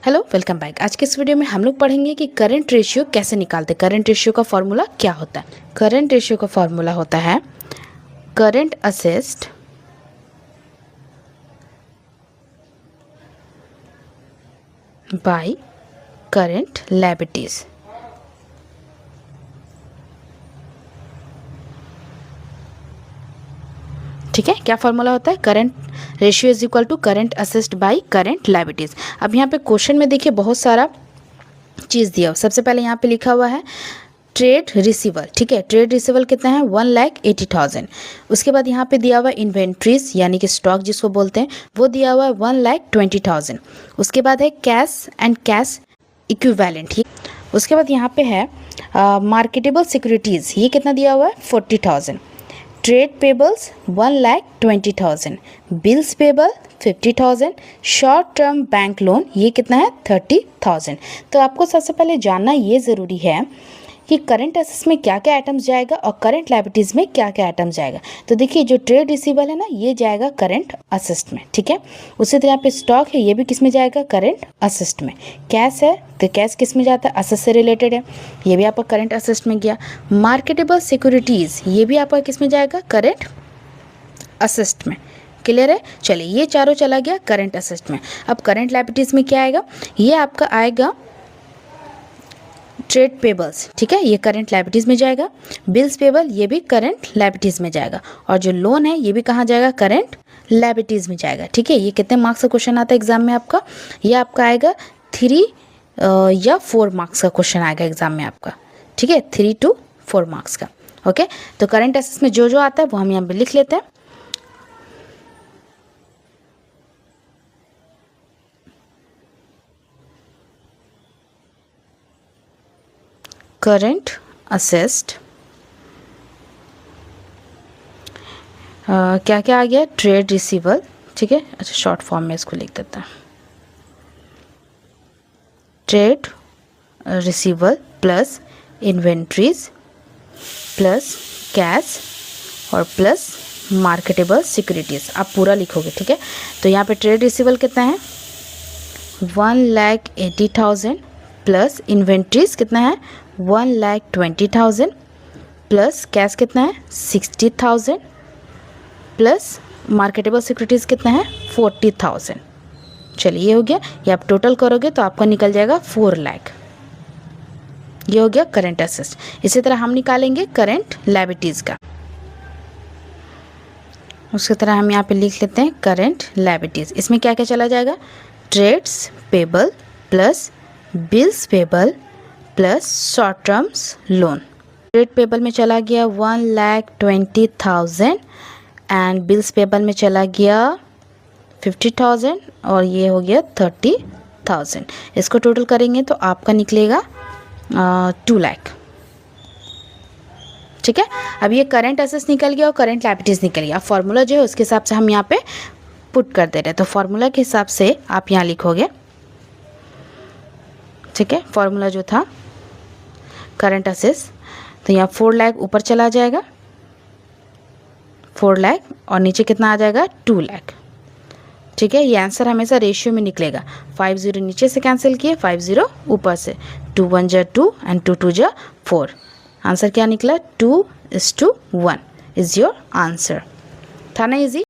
Hello, welcome back. आज के इस वीडियो में हम लोग पढ़ेंगे कि करंट रेशियो कैसे निकालते हैं। करंट रेशियो का फॉर्मूला क्या होता है। करंट रेशियो का फॉर्मूला होता है current assets by current liabilities. ठीक है, क्या फॉर्मूला होता है? Current ratio is equal to current assets by current liabilities. अब यहाँ पे क्वेश्चन में देखिए बहुत सारा चीज़ दिया। सबसे पहले यहाँ पे लिखा हुआ है ट्रेड रिसीवल। ठीक है, ट्रेड रिसीवल कितना है? 1,80,000। उसके बाद यहाँ पे दिया हुआ इन्वेंट्रीज यानी कि स्टॉक जिसको बोलते हैं वो दिया हुआ है 1,20,000। उसके बाद है कैश एंड कैश इक्विवेलेंट। उसके बाद यहाँ पे है मार्केटेबल सिक्योरिटीज़, ये कितना दिया हुआ है? 40,000। Trade payables 1,20,000। Bills payable 50,000। Short term bank loan ये कितना है? 30,000। तो आपको सबसे पहले जानना ये ज़रूरी है कि करंट एसेट्स में क्या क्या आइटम्स जाएगा और करंट लायबिलिटीज़ में क्या क्या आइटम्स जाएगा। तो देखिए जो ट्रेड रिसीवल है ना, ये जाएगा करंट असेट्स में। ठीक है, उसी तरह यहाँ पे स्टॉक है, ये भी किस में जाएगा? करंट असेट्स में। कैश है तो कैश किस में जाता है? असेट से रिलेटेड है, ये भी आपका करंट असेट्स में गया। मार्केटेबल सिक्योरिटीज़ ये भी आपका किस में जाएगा? करंट असेट्स में। क्लियर है? चलिए ये चारों चला गया करंट असेट्स में। अब करंट लायबिलिटीज़ में क्या आएगा? ये आपका आएगा ट्रेड पेबल्स। ठीक है, ये करंट लायबिलिटीज़ में जाएगा। बिल्स पेबल ये भी करंट लायबिलिटीज़ में जाएगा। और जो लोन है ये भी कहाँ जाएगा? करंट लायबिलिटीज़ में जाएगा। ठीक है, ये कितने मार्क्स का क्वेश्चन आता है एग्जाम में आपका? ये आपका आएगा 3 या 4 मार्क्स का क्वेश्चन आएगा एग्जाम में आपका। ठीक है, 3 to 4 मार्क्स का। ओके, तो करंट एसेट्स में जो जो आता है वो हम यहाँ पे लिख लेते हैं। करंट असेस्ड क्या क्या आ गया? ट्रेड रिसीवल। ठीक है, अच्छा शॉर्ट फॉर्म में इसको लिख देता है। Trade रिसीवल plus inventories plus cash और प्लस मार्केटेबल सिक्योरिटीज़। आप पूरा लिखोगे। ठीक है, तो यहाँ पे ट्रेड रिसीवल कितना है? 1,80,000 प्लस इन्वेंट्रीज कितना है? 1,20,000 प्लस कैश कितना है? 60,000 प्लस मार्केटेबल सिक्योरिटीज़ कितना है? 40,000। चलिए ये हो गया। ये आप टोटल करोगे तो आपका निकल जाएगा 4 लाख। ये हो गया करंट असेट्स। इसी तरह हम निकालेंगे करंट लायबिलिटीज़ का। उसकी तरह हम यहाँ पे लिख लेते हैं करंट लायबिलिटीज़। इसमें क्या क्या चला जाएगा? Trades payable plus bills payable plus short terms loan. Trade payable में चला गया 1,20,000 एंड बिल्स पेबल में चला गया 50,000 और ये हो गया 30,000। इसको टोटल करेंगे तो आपका निकलेगा 2 लाख। ठीक है, अब ये करंट असेट्स निकल गया और करंट लायबिलिटीज़ निकल गया। फॉर्मूला जो है उसके हिसाब से हम यहाँ पे पुट कर दे रहे हैं। तो फॉर्मूला के हिसाब से आप यहाँ लिखोगे। ठीक है, फॉर्मूला जो था करंट असेट्स, तो यहाँ 4 लाख ऊपर चला जाएगा 4 लाख और नीचे कितना आ जाएगा? 2 लाख। ठीक है, ये आंसर हमेशा रेशियो में निकलेगा। 50 नीचे से कैंसिल किए, 50 ऊपर से। 2 1 जा 2 एंड 2 2 जा 4। आंसर क्या निकला? 2:1 इज योर आंसर। था ना इजी?